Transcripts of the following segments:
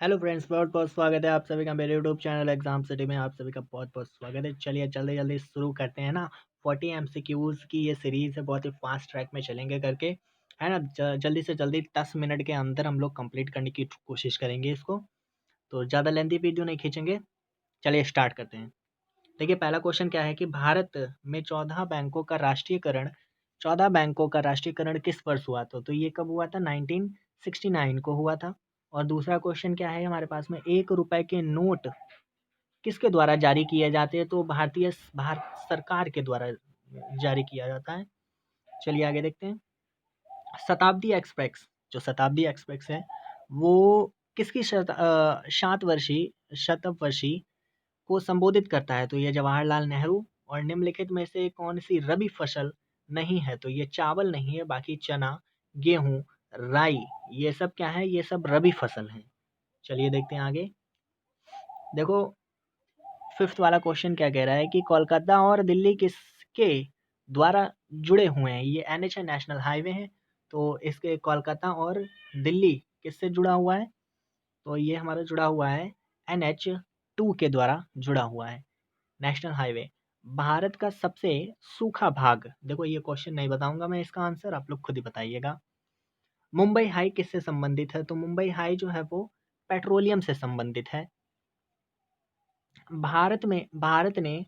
Hello friends, बहुत बहुत स्वागत है आप सभी का मेरे यूट्यूब चैनल एग्जाम सिटी में। आप सभी का बहुत बहुत स्वागत है। चलिए जल्दी जल्दी शुरू करते हैं ना। 40 एमसीक्यूज की ये सीरीज़ है, बहुत ही फास्ट ट्रैक में चलेंगे करके, है ना। जल्दी से जल्दी 10 मिनट के अंदर हम लोग कंप्लीट करने की कोशिश करेंगे इसको। तो ज़्यादा लेंथी वीडियो नहीं खींचेंगे। चलिए स्टार्ट करते हैं। देखिए पहला क्वेश्चन क्या है कि भारत में 14 बैंकों का राष्ट्रीयकरण किस वर्ष हुआ था? तो ये कब हुआ था? 1969 को हुआ था। और दूसरा क्वेश्चन क्या है हमारे पास में, 1 रुपए के नोट किसके द्वारा जारी किए जाते हैं? तो भारत सरकार के द्वारा जारी किया जाता है। चलिए आगे देखते हैं। शताब्दी एक्सप्रेस, जो शताब्दी एक्सप्रेस है वो किसकी शतवर्षी को संबोधित करता है? तो ये जवाहरलाल नेहरू। और निम्नलिखित में से कौन सी रबी फसल नहीं है? तो ये चावल नहीं है, बाकी चना, गेहूं, राई, ये सब क्या है? ये सब रबी फसल हैं। चलिए देखते हैं आगे। देखो फिफ्थ वाला क्वेश्चन क्या कह रहा है कि कोलकाता और दिल्ली किसके द्वारा जुड़े हुए हैं? ये एनएच है, नेशनल हाईवे है। तो इसके कोलकाता और दिल्ली किससे जुड़ा हुआ है? तो ये हमारा जुड़ा हुआ है NH2 के द्वारा जुड़ा हुआ है, नेशनल हाईवे। भारत का सबसे सूखा भाग, देखो ये क्वेश्चन नहीं बताऊंगा मैं, इसका आंसर आप लोग खुद ही बताइएगा। मुंबई हाई किससे संबंधित है? तो मुंबई हाई जो है वो पेट्रोलियम से संबंधित है। भारत ने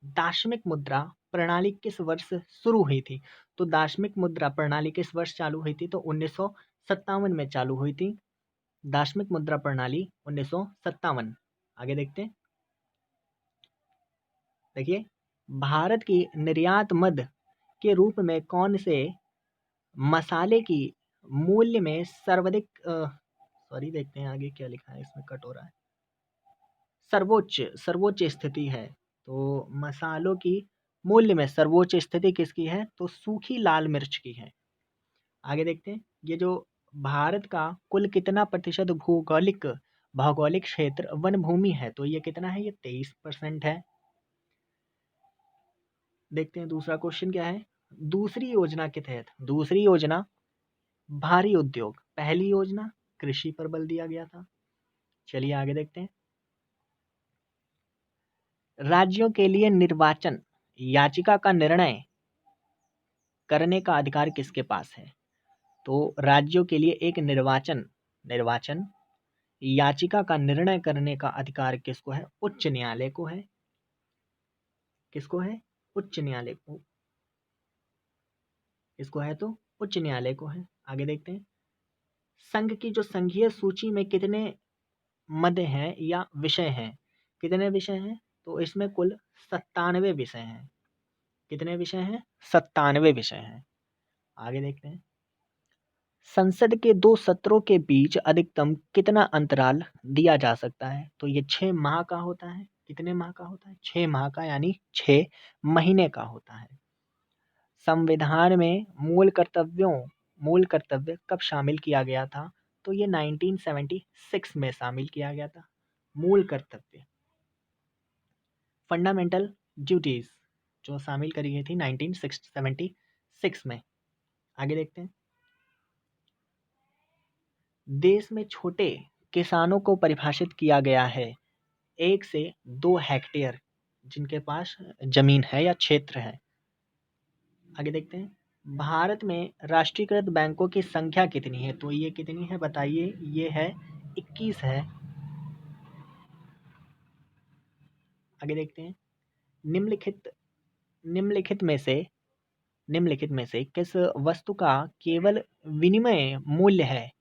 दार्शनिक मुद्रा प्रणाली किस वर्ष शुरू हुई थी? तो दार्शनिक मुद्रा प्रणाली किस वर्ष चालू हुई थी? तो 1957 में चालू हुई थी दार्शनिक मुद्रा प्रणाली, 1957। आगे देखते हैं। देखिए भारत की निर्यात मद के रूप में कौन से मसाले की मूल्य में सर्वाधिक सॉरी देखते हैं आगे क्या लिखा है, इसमें कट हो रहा है, सर्वोच्च सर्वोच्च स्थिति है। तो मसालों की मूल्य में सर्वोच्च स्थिति किसकी है? तो सूखी लाल मिर्च की है। आगे देखते हैं। ये जो भारत का कुल कितना प्रतिशत भौगोलिक भौगोलिक क्षेत्र वन भूमि है? तो ये कितना है? ये 23% है। देखते हैं दूसरा क्वेश्चन क्या है। दूसरी योजना के तहत, दूसरी योजना भारी उद्योग, पहली योजना कृषि पर बल दिया गया था। चलिए आगे देखते हैं। राज्यों के लिए निर्वाचन याचिका का निर्णय करने का अधिकार किसके पास है? तो राज्यों के लिए एक निर्वाचन याचिका का निर्णय करने का अधिकार किसको है? उच्च न्यायालय को है। किसको है? उच्च न्यायालय को। किसको है? तो उच्च न्यायालय को है। आगे देखते हैं। संघ की जो संघीय सूची में कितने मद हैं या विषय हैं? कितने विषय हैं? तो इसमें कुल 97 विषय हैं। कितने विषय हैं? 97 विषय हैं। आगे देखते हैं। संसद के 2 सत्रों के बीच अधिकतम कितना अंतराल दिया जा सकता है? तो ये 6 माह का होता है। कितने माह का होता है? 6 माह का, यानी 6 महीने का होता है। संविधान में मूल कर्तव्य कब शामिल किया गया था? तो ये 1976 में शामिल किया गया था। मूल कर्तव्य, फंडामेंटल ड्यूटीज, जो शामिल करी गई थी 1976 में। आगे देखते हैं। देश में छोटे किसानों को परिभाषित किया गया है 1 से 2 हेक्टेयर जिनके पास जमीन है या क्षेत्र है। आगे देखते हैं। भारत में राष्ट्रीयकृत बैंकों की संख्या कितनी है? तो ये कितनी है बताइए? ये है 21 है। आगे देखते हैं। निम्नलिखित निम्नलिखित में से निम्नलिखित में से किस वस्तु का केवल विनिमय मूल्य है?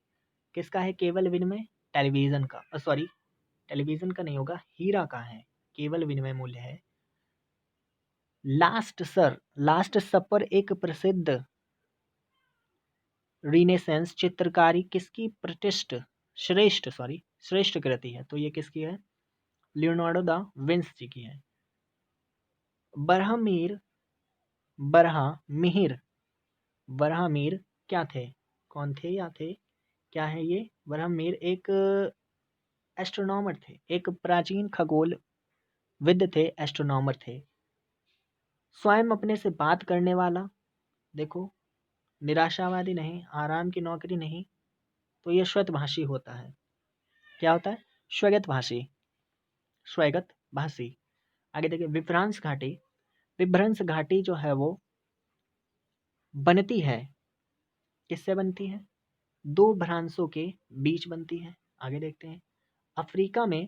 किसका है केवल विनिमय? टेलीविजन का, सॉरी टेलीविजन का नहीं होगा, हीरा का है केवल विनिमय मूल्य है। लास्ट सपर एक प्रसिद्ध रीनेसेंस चित्रकारी किसकी श्रेष्ठ कृति है? तो ये किसकी है? लियोनार्डो दा विंची की है। बरहमीर बरहमीर बरहमीर क्या थे? कौन थे या थे? क्या है ये? बरहमीर एक एस्ट्रोनॉमर थे, एक प्राचीन खगोल विद थे, एस्ट्रोनॉमर थे। स्वयं अपने से बात करने वाला, देखो निराशावादी नहीं, आराम की नौकरी नहीं, तो ये श्वेतभाषी होता है। क्या होता है? स्वगत भाषी, स्वगत भाषी। आगे देखिए विभ्रांश घाटी। विभ्रंश घाटी जो है वो बनती है, किससे बनती है? दो भ्रांशों के बीच बनती है। आगे देखते हैं। अफ्रीका में,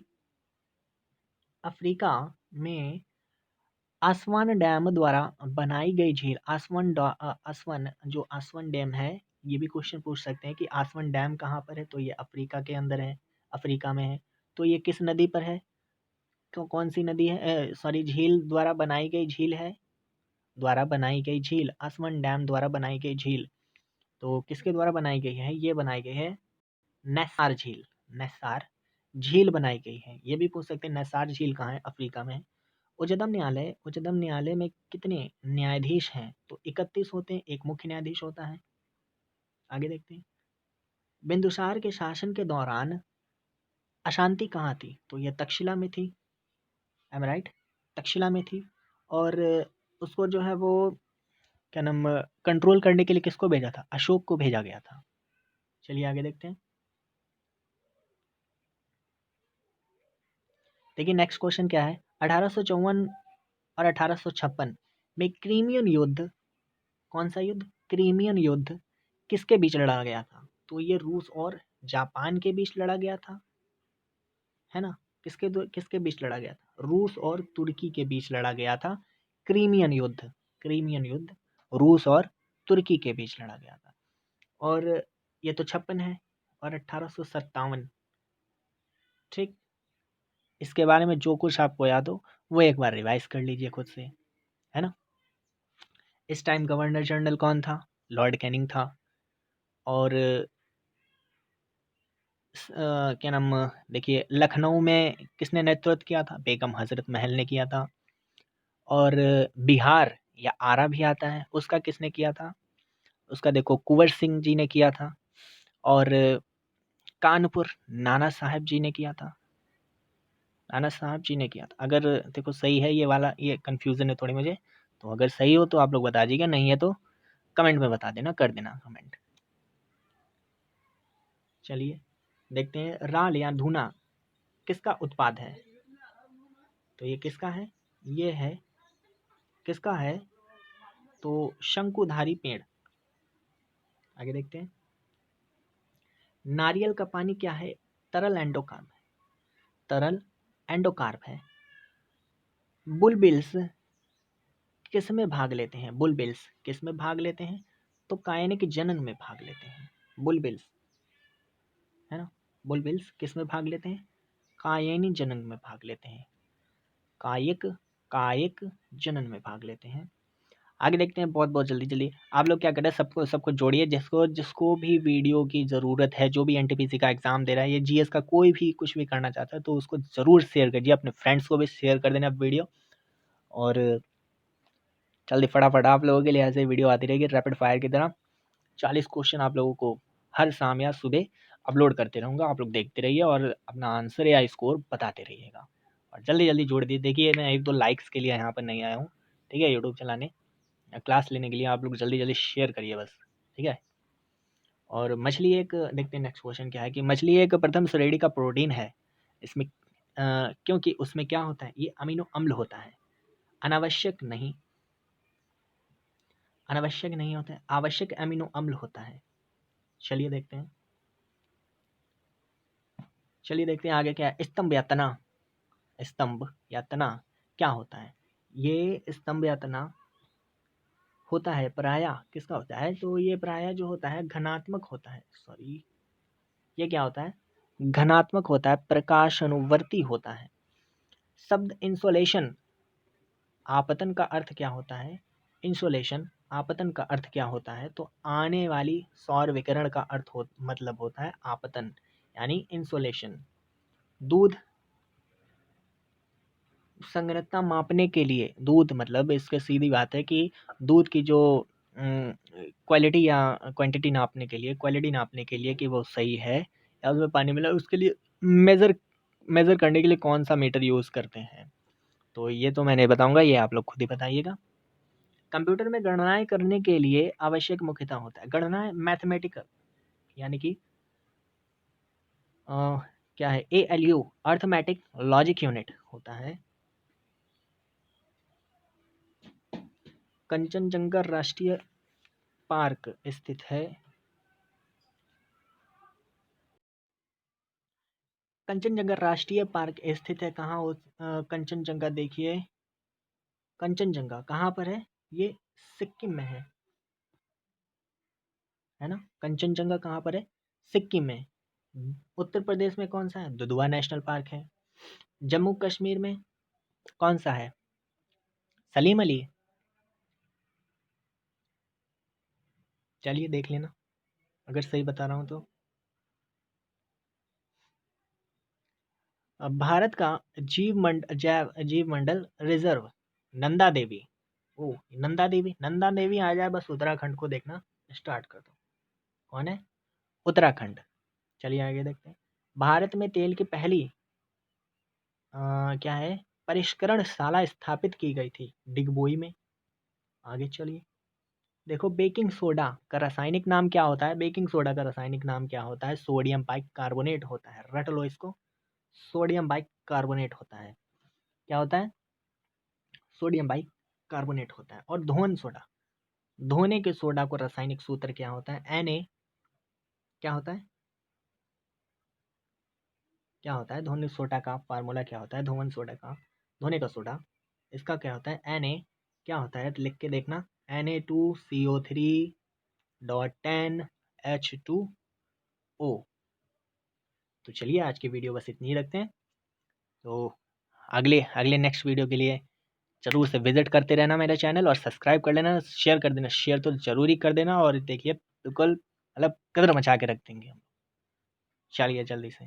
अफ्रीका में आसवान डैम द्वारा बनाई गई झील, आसवन जो आसवन डैम है, ये भी क्वेश्चन पूछ सकते हैं कि आसवन डैम कहाँ पर है, तो ये अफ्रीका के अंदर है, अफ्रीका में है। तो ये किस नदी पर है? कौन सी नदी है? सॉरी, झील द्वारा बनाई गई झील है, द्वारा बनाई गई झील, आसवन डैम द्वारा बनाई गई झील। तो किसके द्वारा बनाई गई है? ये बनाई गई है नैसार झील, नैसार झील बनाई गई है। ये भी पूछ सकते हैं नैसार झील कहाँ है? अफ्रीका में है। उच्चतम न्यायालय में कितने न्यायाधीश हैं? तो 31 होते हैं, एक मुख्य न्यायाधीश होता है। आगे देखते हैं। बिंदुसार के शासन के दौरान अशांति कहाँ थी? तो यह तक्षशिला में थी। M right? तक्षशिला में थी। और उसको जो है वो क्या नाम, कंट्रोल करने के लिए किसको भेजा था? अशोक को भेजा गया था। चलिए आगे देखते हैं। देखिए नेक्स्ट क्वेश्चन क्या है? 1854 और 1856 में क्रीमियन युद्ध, कौन सा युद्ध? क्रीमियन युद्ध किसके बीच लड़ा गया था? तो ये रूस और जापान के बीच लड़ा गया था, है ना? किसके बीच लड़ा गया था? रूस और तुर्की के बीच लड़ा गया था क्रीमियन युद्ध। क्रीमियन युद्ध रूस और तुर्की के बीच लड़ा गया था। और ये तो 56 है। और 1857, ठीक, इसके बारे में जो कुछ आपको याद हो वो एक बार रिवाइज कर लीजिए खुद से, है ना? इस टाइम गवर्नर जनरल कौन था? लॉर्ड कैनिंग था। और क्या नाम, देखिए लखनऊ में किसने नेतृत्व किया था? बेगम हजरत महल ने किया था। और बिहार या आरा भी आता है, उसका किसने किया था? उसका देखो कुंवर सिंह जी ने किया था। और कानपुर नाना साहब जी ने किया था, नाना साहब जी ने किया था। अगर देखो सही है ये वाला, ये कन्फ्यूज़न है थोड़ी मुझे, तो अगर सही हो तो आप लोग बता दीजिएगा, नहीं है तो कमेंट में बता देना, कर देना कमेंट। चलिए देखते हैं। राल या धूना किसका उत्पाद है? तो ये किसका है? ये है, किसका है? तो शंकुधारी पेड़। आगे देखते हैं। नारियल का पानी क्या है? तरल एंडोकार्ब है, तरल एंडोकार्ब है। बुलबिल्स किस में भाग लेते हैं? बुलबिल्स किस में भाग लेते हैं? तो कायनिक जनन में भाग लेते हैं बुलबिल्स, है ना? बुलबिल्स किस में भाग लेते हैं? कायनी जनन में भाग लेते हैं, कायिक कायिक जनन में भाग लेते हैं। आगे देखते हैं। बहुत बहुत जल्दी जल्दी आप लोग क्या करें, सबको सबको जोड़िए, जिसको जिसको भी वीडियो की ज़रूरत है, जो भी एनटीपीसी का एग्जाम दे रहा है, ये जीएस का कोई भी कुछ भी करना चाहता है, तो उसको ज़रूर शेयर करिए, अपने फ्रेंड्स को भी शेयर कर देना वीडियो। और जल्दी फटाफट आप लोगों के लिए ऐसे वीडियो आती रहेगी रैपिड फायर की तरह। 40 क्वेश्चन आप लोगों को हर शाम या सुबह अपलोड करते रहूँगा, आप लोग देखते रहिए और अपना आंसर या स्कोर बताते रहिएगा। और जल्दी जल्दी जोड़ दिए। देखिए मैं 1-2 लाइक्स के लिए यहाँ पर नहीं आया हूँ, ठीक है, यूट्यूब चलाने या क्लास लेने के लिए। आप लोग जल्दी जल्दी शेयर करिए बस, ठीक है। और मछली एक, देखते हैं नेक्स्ट क्वेश्चन क्या है, कि मछली एक प्रथम श्रेणी का प्रोटीन है, इसमें क्योंकि उसमें क्या होता है? ये अमीनो अम्ल होता है, अनावश्यक नहीं, अनावश्यक नहीं होता है, आवश्यक अमीनो अम्ल होता है। चलिए देखते हैं। चलिए देखते हैं आगे क्या है। स्तंभ या तना, स्तंभ या तना क्या होता है? ये स्तंभ या तना होता है प्रायः किसका होता है? तो ये प्रायः जो होता है घनात्मक होता है, सॉरी, ये क्या होता है? घनात्मक होता है, प्रकाश अनुवर्ती होता है। शब्द इंसोलेशन, आपतन का अर्थ क्या होता है? इंसोलेशन आपतन का अर्थ क्या होता है? तो आने वाली सौर विकिरण का अर्थ मतलब होता है आपतन, यानी इंसोलेशन। दूध संगणकता मापने के लिए, दूध मतलब इसके सीधी बात है कि दूध की जो क्वालिटी या क्वांटिटी नापने के लिए, क्वालिटी नापने के लिए कि वो सही है या उसमें पानी मिला, उसके लिए मेज़र मेज़र करने के लिए कौन सा मीटर यूज़ करते हैं? तो ये तो मैं नहीं बताऊँगा, ये आप लोग खुद ही बताइएगा। कंप्यूटर में गणनाएँ करने के लिए आवश्यक मुख्यतः होता है, गणनाएँ मैथमेटिकल, यानी कि क्या है? ALU अर्थमेटिक लॉजिक यूनिट होता है। कंचनजंगा राष्ट्रीय पार्क स्थित है। कंचनजंगा राष्ट्रीय पार्क स्थित है कहाँ हो? कंचनजंगा देखिए, कंचनजंगा कहाँ पर है? ये सिक्किम में है ना? कंचनजंगा कहाँ पर है? सिक्किम में। उत्तर प्रदेश में कौन सा है? दुधवा नेशनल पार्क है। जम्मू कश्मीर में कौन सा है? सलीम अली। चलिए देख लेना अगर सही बता रहा हूँ तो। भारत का जीव मंडल रिजर्व नंदा देवी। ओ, नंदा देवी आ जाए बस उत्तराखंड को देखना स्टार्ट कर दो। कौन है? उत्तराखंड। चलिए आगे देखते हैं। भारत में तेल की पहली क्या है? परिष्करणशाला स्थापित की गई थी डिगबोई में। आगे चलिए। देखो, बेकिंग सोडा का रासायनिक नाम क्या होता है? बेकिंग सोडा का रासायनिक नाम क्या होता है? सोडियम बाइकार्बोनेट होता है। रट लो इसको, सोडियम बाइकार्बोनेट होता है। क्या होता है? सोडियम बाइकार्बोनेट होता है। और धोन सोडा, धोने के सोडा को रासायनिक सूत्र क्या होता है? Na। क्या होता है? क्या होता है धोने सोडा का फार्मूला? क्या होता है धोवन सोडा का? धोने का सोडा, इसका क्या होता है? Na। क्या होता है लिख के देखना, Na2CO3.10H2O। तो चलिए आज की वीडियो बस इतनी ही रखते हैं। तो अगले अगले नेक्स्ट वीडियो के लिए ज़रूर से विजिट करते रहना मेरा चैनल, और सब्सक्राइब कर लेना, शेयर कर देना। शेयर तो ज़रूरी कर देना, और देखिए बिल्कुल मतलब कदर मचा के रख देंगे हम। चलिए जल्दी से।